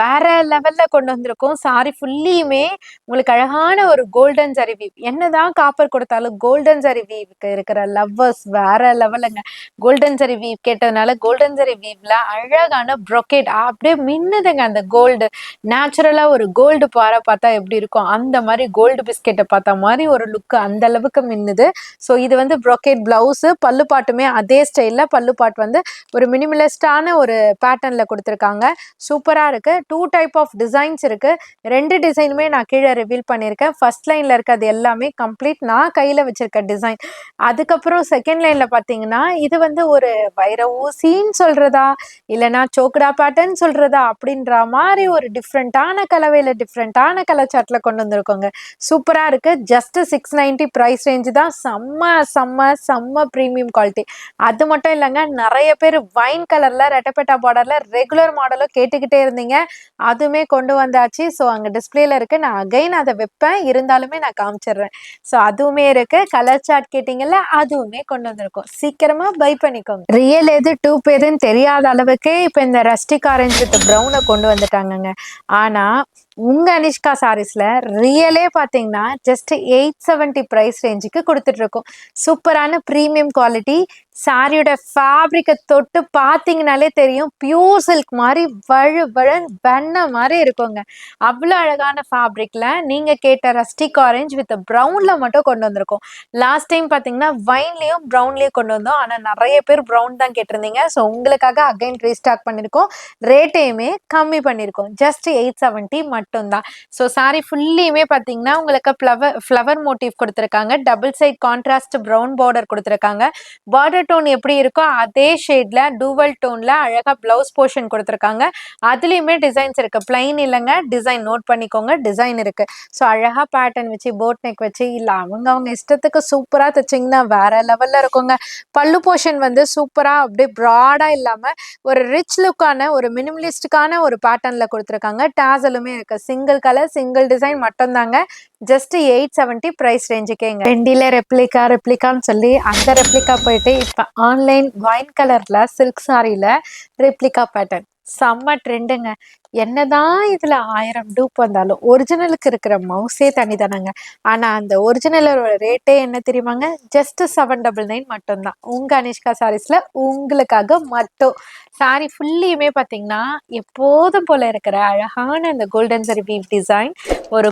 வேற லெவல்ல கொண்டு வந்திருக்கோம். சாரி ஃபுல்லியுமே உங்களுக்கு அழகான ஒரு கோல்டன் ஜரி வீவ். என்னதான் காப்பர் கொடுத்தாலும் கோல்டன் ஜரி வீவுக்கு இருக்கிற லவ்வர்ஸ் வேற லெவலுங்க. கோல்டன் ஜரி வீவ் கேட்டதுனால கோல்டன் ஜரி வீவ்ல அழகான ப்ரொக்கேட் அப்படியே மின்னுதுங்க. அந்த கோல்டு நேச்சுரலா ஒரு கோல்டு பாறை பார்த்தா எப்படி இருக்கும், அந்த மாதிரி கோல்டு பிஸ்கெட்டை பார்த்த மாதிரி ஒரு லுக், அந்த அளவுக்கு மின்னுது. ஸோ இது வந்து ப்ரொக்கேட் பிளவுஸ், பல்லு பாட்டுமே அதே ஸ்டைலில் பல்லு பாட் வந்து ஒரு மினிமலிஸ்டான ஒரு பேட்டர்னில் கொடுத்துருக்காங்க. சூப்பராக இருக்குது. 2 டைப் ஆஃப் டிசைன்ஸ் இருக்குது. 2 டிசைனுமே நான் கீழே ரிவீல் பண்ணியிருக்கேன். ஃபர்ஸ்ட் லைனில் இருக்கிறது எல்லாமே கம்ப்ளீட் நான் கையில் வச்சுருக்க டிசைன். அதுக்கப்புறம் செகண்ட் லைனில் பார்த்தீங்கன்னா இது வந்து ஒரு வைர ஊசின்னு சொல்கிறதா இல்லைனா சோக்கடா பேட்டர்ன் சொல்கிறதா அப்படின்ற மாதிரி ஒரு டிஃப்ரெண்ட்டான கலவையில் டிஃப்ரெண்ட்டான கலர் சார்ட்டில் கொண்டு வந்திருக்கோங்க. சூப்பராக இருக்குது. ஜஸ்ட் 690 ப்ரைஸ் ரேஞ்சு தான். செம்ம செம்ம செம்ம ப்ரீமியம் குவாலிட்டி. அது மட்டும் இல்லைங்க, நிறைய பேர் வைன் கலரில் ரெட்டப்பேட்டா பார்டரில் ரெகுலர் மாடலும் கேட்டுக்கிட்டே இருந்தீங்க. அதுவுமே கொண்டு வந்தாச்சு. ஸோ அங்கே டிஸ்பிளேல இருக்குது. நான் அகைன் அதை வைப்பேன், இருந்தாலுமே நான் காமிச்சிடுறேன். ஸோ அதுவுமே இருக்குது. கலர் சார்ட் கேட்டிங்கல்ல, அதுவுமே கொண்டு வந்திருக்கோம். சீக்கிரமாக பை பண்ணிக்கோங்க. ரியல் எது டூப் எதுன்னு தெரியாத அளவுக்கு இப்போ இந்த ரஸ்டிக் ஆரஞ்சு வித் ப்ரௌனை கொண்டு வந்துட்டாங்கங்க. ஆனால் உங்க அனிஷ்கா சாரீஸ்ல ரியலே பார்த்தீங்கன்னா ஜஸ்ட் 870 ப்ரைஸ் ரேஞ்சுக்கு கொடுத்துட்ருக்கோம். சூப்பரான ப்ரீமியம் குவாலிட்டி. சாரியோட ஃபேப்ரிக்கை தொட்டு பார்த்தீங்கனாலே தெரியும், பியூர் சில்க் மாதிரி வழு வழன் வெண்ண மாதிரி இருக்குங்க. அவ்வளோ அழகான ஃபேப்ரிக்கில் நீங்கள் கேட்ட ரஸ்டிக் ஆரஞ்ச் வித் ப்ரௌனில் மட்டும் கொண்டு வந்திருக்கோம். லாஸ்ட் டைம் பார்த்தீங்கன்னா வைன்லேயும் ப்ரௌன்லேயும் கொண்டு வந்தோம். ஆனால் நிறைய பேர் ப்ரௌன் தான் கேட்டிருந்தீங்க. ஸோ உங்களுக்காக அகைன் ரீஸ்டாக் பண்ணியிருக்கோம். ரேட்டையுமே கம்மி பண்ணியிருக்கோம். ஜஸ்ட் 870 மட்டும்தான். ஸோ சாரி ஃபுல்லியுமே பார்த்தீங்கன்னா உங்களுக்கு ஃப்ளவர் மோட்டிவ் கொடுத்துருக்காங்க. Double side contrast brown border கொடுத்துருக்காங்க. பார்டர் டோன் எப்படி இருக்கோ அதே ஷேட்ல டூவல் டோன்ல அழகா பிளவுஸ் போர்ஷன் கொடுத்துருக்காங்க. அதுலயுமே டிசைன்ஸ் இருக்கு. பிளைன் இல்லைங்க, டிசைன் நோட் பண்ணிக்கோங்க, டிசைன் இருக்கு. ஸோ அழகா பேட்டர்ன் வச்சு போட் நெக் வச்சு இல்ல அவங்க இஷ்டத்துக்கு சூப்பரா தைச்சிங்கன்னா வேற லெவல்ல இருக்குங்க. பல்லு போர்ஷன் வந்து சூப்பரா அப்படியே ப்ராடா இல்லாம ஒரு ரிச் லுக்கான ஒரு மினிமலிஸ்டுக்கான ஒரு பேட்டர்ன்ல கொடுத்துருக்காங்க. டாசலுமே இருக்கு. சிங்கிள் கலர் சிங்கிள் டிசைன் மட்டும் தாங்க. Just 870 price ரேஞ்சுக்கேங்க. ரெண்டில ரெப்ளிகான்னு சொல்லி அந்த ரெப்ளிகா போயிட்டு இப்போ ஆன்லைன் வைன் கலர்ல சில்க் சாரியில ரெப்ளிகா பேட்டர்ன் செம்ம ட்ரெண்டுங்க. என்னதான் இதுல 1000 டூப் வந்தாலும் ஒரிஜினலுக்கு இருக்கிற மவுஸே தனி தானங்க. ஆனா அந்த ஒரிஜினலோட ரேட்டே என்ன தெரியுமாங்க? ஜஸ்ட் 799 மட்டும்தான். உங்க அனிஷ்கா சாரீஸ்ல உங்களுக்காக மட்டும். சாரி ஃபுல்லியுமே பார்த்தீங்கன்னா எப்போதும் போல இருக்கிற அழகான இந்த கோல்டன் சரி வீவ் டிசைன். ஒரு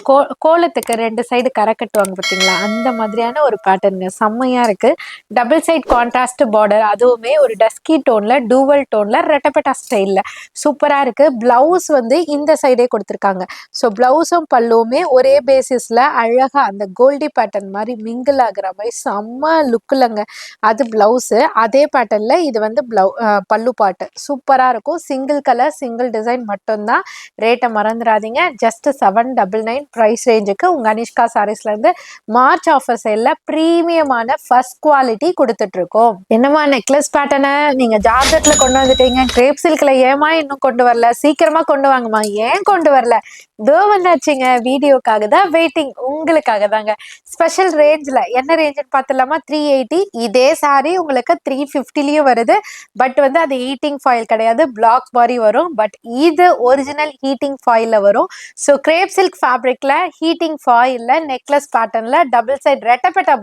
கோலத்துக்கு 2 சைடு கரை கட்டுவாங்க பார்த்தீங்களா, அந்த மாதிரியான ஒரு பேட்டர்னுங்க. செம்மையா இருக்கு. டபுள் சைட் கான்ட்ராஸ்ட் பார்டர், அதுவுமே ஒரு டஸ்கி டோன்ல டூவல் டோன்ல ரெட்டப்பட்டா ஸ்டைல்ல சூப்பரா இருக்கு. பிளவுஸ் வந்து இந்த சைடே கொடுத்துருக்காங்க. ஸோ பிளவுஸும் பல்லுவுமே ஒரே பேசிஸ்ல அழகா அந்த கோல்டி பேட்டர்ன் மாதிரி மிங்கிள் ஆகுற மாதிரி செம்ம லுக்குலங்க. அது பிளவுஸு. அதே பேட்டர்ன்ல இது வந்து பல்லு பாட்டு சூப்பரா இருக்கும். சிங்கிள் கலர் சிங்கிள் டிசைன் மட்டும்தான். ரேட்டை மறந்துடாதீங்க. ஜஸ்ட் 799 ப்ரைஸ் ரேஞ்சுக்கு உங்க அனிஷ்கா சாரீஸ்ல இருந்து மார்ச் ஆஃபர் சேல்ல ப்ரீமியமான ஃபர்ஸ்ட் குவாலிட்டி கொடுத்துட்டு இருக்கோம். என்னமா நெக்லஸ் பேட்டர்னை நீங்க ஜார்ஜெட்ல கொண்டு வந்துட்டீங்க, கிரேப் சில்க்ல ஏமா இன்னும் கொண்டு வரல, சீக்கிரமா கொண்டு வாங்கம்மா, ஏன் கொண்டு வரல? தோ வந்தாச்சுங்க. வீடியோக்காக தான் வெயிட்டிங். உங்களுக்காக தாங்க. ஸ்பெஷல் ரேஞ்சில் என்ன ரேஞ்சுன்னு பார்த்துலாமா? 380. இதே சாரி உங்களுக்கு 350லயும் வருது. பட் வந்து அது ஹீட்டிங் ஃபாயில் கிடையாது, பிளாக் மாதிரி வரும். பட் இது ஒரிஜினல் ஹீட்டிங் ஃபாயில்ல வரும். ஸோ கிரேப் சில்க் ஃபேப்ரிக்ல ஹீட்டிங் ஃபாயில்ல நெக்லஸ் பேட்டர்ன்ல டபுள் சைட் ரெட்டப்பட்டா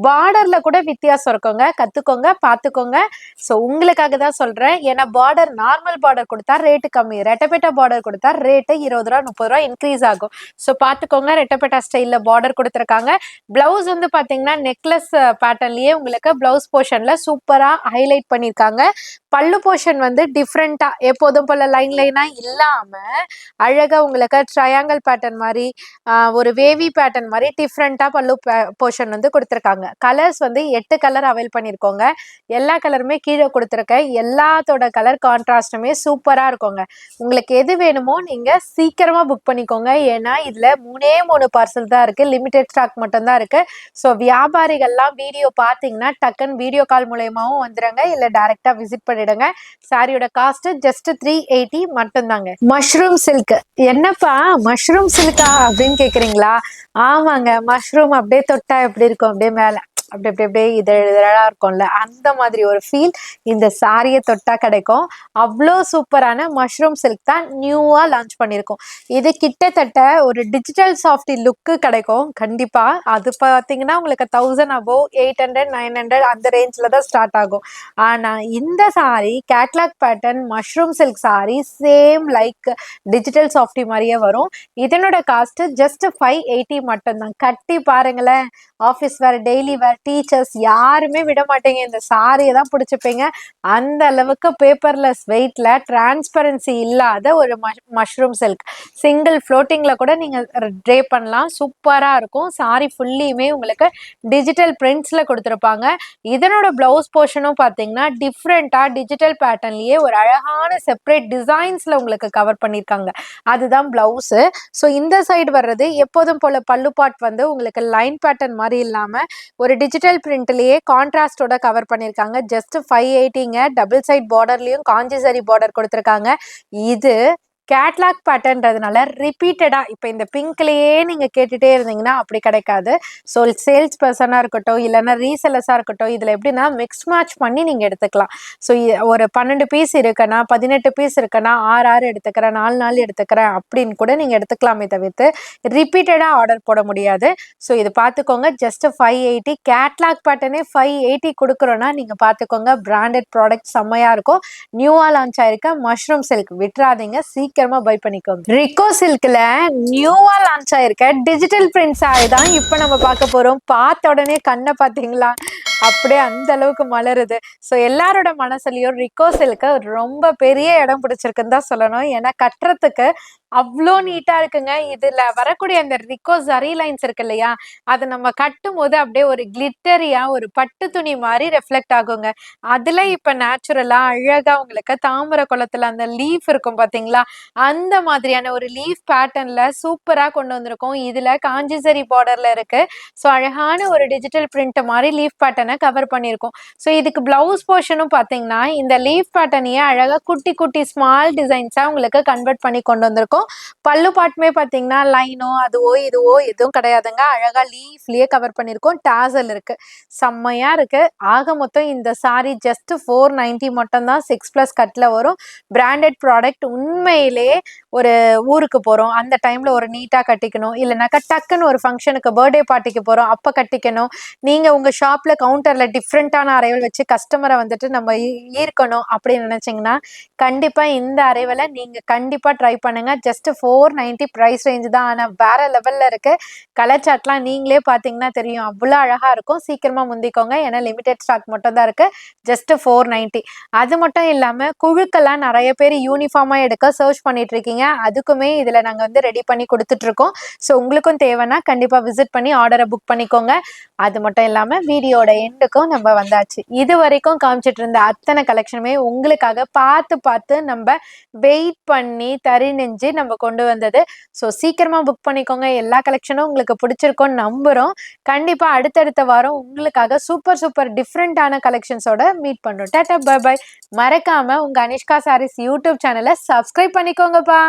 பார்டர்ல கூட வித்தியாசம் இருக்குங்க. கத்துக்கோங்க, பார்த்துக்கோங்க. ஸோ உங்களுக்காக தான் சொல்றேன். ஏன்னா பார்டர் நார்மல் பார்டர் கொடுத்தா ரேட்டு கம்மி, ரெட்டப்பேட்டா பார்டர் கொடுத்தா ரேட்டு 20 ரூபா 30 ரூபா இன்க்ரீஸ் ஆகும். ஸோ பார்த்துக்கோங்க. ரெட்டப்பேட்டா ஸ்டைல்ல பார்டர் கொடுத்துருக்காங்க. பிளவுஸ் வந்து பாத்தீங்கன்னா நெக்லஸ் பேட்டர்ன்லயே உங்களுக்கு பிளவுஸ் போர்ஷன்ல சூப்பரா ஹைலைட் பண்ணியிருக்காங்க. பல்லு போர்ஷன் வந்து டிஃப்ரெண்டா எப்போதும் போல லைனா இல்லாம அழகா உங்களுக்கு ட்ரையாங்கிள் பேட்டர்ன் மாதிரி ஒரு வேவி பேட்டர்ன் மாதிரி டிஃப்ரெண்டா பல்லு போர்ஷன் வந்து கொடுத்துருக்காங்க. கலர்ஸ் வந்து 8 கலர் அவைல் பண்ணியிருக்கோங்க. எல்லா கலருமே கீழே கொடுத்துருக்கேன். எல்லாத்தோட கலர் கான்ட்ராஸ்டுமே சூப்பரா இருக்குங்க. உங்களுக்கு எது வேணுமோ நீங்க சீக்கிரமா புக் பண்ணிக்கோங்க. ஏன்னா இதுல 3 பார்சல் தான் இருக்கு, லிமிடெட் ஸ்டாக் மட்டும் தான் இருக்கு. ஸோ வியாபாரிகள்லாம் வீடியோ பார்த்தீங்கன்னா டக்குன்னு வீடியோ கால் மூலயமாவும் வந்துடுங்க, இல்லை டைரக்டா விசிட் பண்ணிடுங்க. சாரியோட காஸ்ட் ஜஸ்ட் 380 மட்டும்தாங்க. Mushroom silk. என்னப்பா மஷ்ரூம் சில்கா அப்படின்னு கேக்குறீங்களா? ஆமாங்க, மஷ்ரூம் அப்படியே தொட்டா எப்படி இருக்கும், அப்படியே மேல அப்படி அப்படி அப்படியே இதழா இருக்கும்ல, அந்த மாதிரி ஒரு ஃபீல் இந்த சாரியை தொட்டா கிடைக்கும். அவ்வளோ சூப்பரான மஷ்ரூம் சில்க் தான் நியூவா லான்ச் பண்ணியிருக்கோம். இது கிட்டத்தட்ட ஒரு டிஜிட்டல் சாஃப்டி லுக்கு கிடைக்கும் கண்டிப்பா. அது பார்த்தீங்கன்னா உங்களுக்கு 1000 above 800 900 அந்த ரேஞ்சில் தான் ஸ்டார்ட் ஆகும். ஆனால் இந்த sorry catalogue pattern mushroom silk sorry same like digital softy மாதிரியே வரும். இதனோட காஸ்ட் ஜஸ்ட் 580 மட்டும்தான். கட்டி பாருங்களேன், ஆஃபீஸ் வேர், டெய்லி வேர், டீச்சர்ஸ் யாருமே விட மாட்டீங்க. இந்த சாரியை தான் பிடிச்சிப்பீங்க. அந்த அளவுக்கு பேப்பர்லெஸ் வெயிட்ல டிரான்ஸ்பரன்சி இல்லாத ஒரு மஷ்ரூம் சில்க். சிங்கிள் ஃப்ளோட்டிங்ல கூட நீங்க ட்ரே பண்ணலாம். சூப்பரா இருக்கும். சாரி ஃபுல்லியுமே உங்களுக்கு டிஜிட்டல் பிரிண்ட்ஸ்ல கொடுத்துருப்பாங்க. இதனோட பிளவுஸ் போர்ஷனும் பார்த்தீங்கன்னா டிஃப்ரெண்டா டிஜிட்டல் பேட்டர்ன்லயே ஒரு அழகான செப்பரேட் டிசைன்ஸ்ல உங்களுக்கு கவர் பண்ணியிருக்காங்க. அதுதான் பிளவுஸ். ஸோ இந்த சைடு வர்றது எப்போதும் போல பல்லு பார்ட் வந்து உங்களுக்கு லைன் பேட்டர்ன் மாதிரி இல்லாம ஒரு டிஜிட்டல் பிரிண்ட்லயே கான்ட்ராஸ்டோட கவர் பண்ணியிருக்காங்க. ஜஸ்ட் 580ங்க. டபுள் சைட் பார்டர்லயும் காஞ்சி சரி பார்டர் கொடுத்துருக்காங்க. இது கேட்லாக் பேட்டர்ன்றதுனால ரிப்பீட்டடா இப்போ இந்த பிங்க்லயே நீங்க கேட்டுட்டே இருந்தீங்கன்னா அப்படி கிடைக்காது. ஸோ சேல்ஸ் பர்சனா இருக்கட்டும், இல்லைன்னா ரீசெல்லர்ஸா இருக்கட்டும், இதுல எப்படின்னா மிக்ஸ் மேட்ச் பண்ணி நீங்க எடுத்துக்கலாம். ஸோ ஒரு 12 பீஸ் இருக்குன்னா 18 பீஸ் இருக்குன்னா 6 எடுத்துக்கிறேன், 4 எடுத்துக்கிறேன் அப்படின்னு கூட நீங்க எடுத்துக்கலாமே தவிர்த்து ரிப்பீட்டடா ஆர்டர் போட முடியாது. ஸோ இது பார்த்துக்கோங்க. ஜஸ்ட் 580. கேட்லாக் பேட்டர்னே 580 கொடுக்குறோன்னா நீங்க பார்த்துக்கோங்க. பிராண்டட் ப்ராடக்ட் செம்மையா இருக்கும். நியூவா லான்ச் ஆயிருக்க மஷ்ரூம் சில்க் விட்டுறாதீங்க. சீக்கிரமா பை பண்ணிக்கோங்க. ரிக்கோ சில்க்ல நியூவா லான்ச் ஆயிருக்க டிஜிட்டல் பிரிண்ட் சாரி தான் இப்ப நம்ம பார்க்க போறோம். பார்த்த உடனே கண்ணை பார்த்தீங்களா, அப்படியே அந்த அளவுக்கு மலருது. ஸோ எல்லாரோட மனசுலயும் ரிக்கோ சில்க்கு ரொம்ப பெரிய இடம் பிடிச்சிருக்குன்னு தான் சொல்லணும். ஏன்னா கட்டுறதுக்கு அவ்வளோ நீட்டா இருக்குங்க. இதுல வரக்கூடிய அந்த ரிக்கோ ஜரி லைன்ஸ் இருக்கு இல்லையா, அது நம்ம கட்டும் போது அப்படியே ஒரு கிளிட்டரியா ஒரு பட்டு துணி மாதிரி ரெஃப்ளெக்ட் ஆகுங்க. அதுல இப்ப நேச்சுரலா அழகா உங்களுக்கு தாமரை குளத்துல அந்த லீஃப் இருக்கும் பாத்தீங்களா, அந்த மாதிரியான ஒரு லீஃப் பேட்டர்ன்ல சூப்பரா கொண்டு வந்திருக்கோம். இதுல காஞ்சி சரி பார்டர்ல இருக்கு. ஸோ அழகான ஒரு டிஜிட்டல் பிரிண்ட் மாதிரி லீஃப் பேட்டர்னை கவர் பண்ணியிருக்கோம். ஸோ இதுக்கு பிளவுஸ் போர்ஷனும் பார்த்தீங்கன்னா இந்த லீஃப் பேட்டர்னையே அழகாக குட்டி குட்டி ஸ்மால் டிசைன்ஸாக உங்களுக்கு கன்வெர்ட் பண்ணி கொண்டு வந்திருக்கோம். பல்லு பாட்டுமே பார்த்தீங்கன்னா லைனோ அதுவோ இதுவோ எதுவும் கிடையாதுங்க. அழகாக லீஃப்லயே கவர் பண்ணியிருக்கோம். டாசல் இருக்கு. செம்மையா இருக்கு. ஆக மொத்தம் இந்த சாரி ஜஸ்ட் 490 மட்டும் தான். 6+ கட்ல வரும். Branded product. உண்மையிலே ஒரு ஊருக்கு போறோம், அந்த டைம்ல ஒரு நீட்டா கட்டிக்கணும், இல்லைனாக்கா டக்குன்னு ஒரு ஃபங்க்ஷனுக்கு பர்த்டே பார்ட்டிக்கு போறோம் அப்ப கட்டிக்கணும், நீங்க உங்க ஷாப்ல கவுண்டர்ல டிஃப்ரெண்டான அரைவல் வச்சு கஸ்டமரை வந்துட்டு நம்ம ஈர்க்கணும் அப்படின்னு நினைச்சீங்கன்னா கண்டிப்பா இந்த அரைவலை நீங்க கண்டிப்பா ட்ரை பண்ணுங்க. ஜஸ்ட் 490 ப்ரைஸ் ரேஞ்ச் தான். ஆனா வேற லெவல்ல இருக்கு. கலர் சார்ட்லாம் நீங்களே பாத்தீங்கன்னா தெரியும், அவ்வளோ அழகா இருக்கும். சீக்கிரமா முந்திக்கோங்க, ஏன்னா லிமிடெட் ஸ்டாக் மட்டும் தான் இருக்கு. ஜஸ்ட் 490. அது மட்டும் இல்லாம குழுக்கெல்லாம் நிறைய பேர் யூனிஃபார்மா எடுக்க சர்ச் பண்ணிட்டு இருக்கீங்க. அதுக்குமே இதுல நாங்க வந்து ரெடி பண்ணி கொடுத்துட்டு இருக்கோம். ஸோ உங்களுக்கும் தேவைன்னா கண்டிப்பா விசிட் பண்ணி ஆர்டரை புக் பண்ணிக்கோங்க. அது மட்டும் இல்லாம வீடியோட எண்டுக்கும் நம்ம வந்தாச்சு. இது வரைக்கும் காமிச்சிட்டு இருந்த அத்தனை கலெக்ஷனுமே உங்களுக்காக பார்த்து பார்த்து நம்ம வெயிட் பண்ணி தறி நெஞ்சு நம்ம கொண்டு வந்தது. ஸோ சீக்கிரமா புக் பண்ணிக்கோங்க. எல்லா கலெக்ஷனும் உங்களுக்கு பிடிச்சிருக்கோன்னு நம்புறோம். கண்டிப்பா அடுத்தடுத்த வாரம் உங்களுக்காக சூப்பர் சூப்பர் டிஃப்ரெண்டான கலெக்ஷன்ஸோட மீட் பண்றோம். Tata bye bye. மறக்காம உங்க அனிஷ்கா சாரீஸ் யூடியூப் சேனலை சப்ஸ்கிரைப் பண்ணிக்கோங்கப்பா.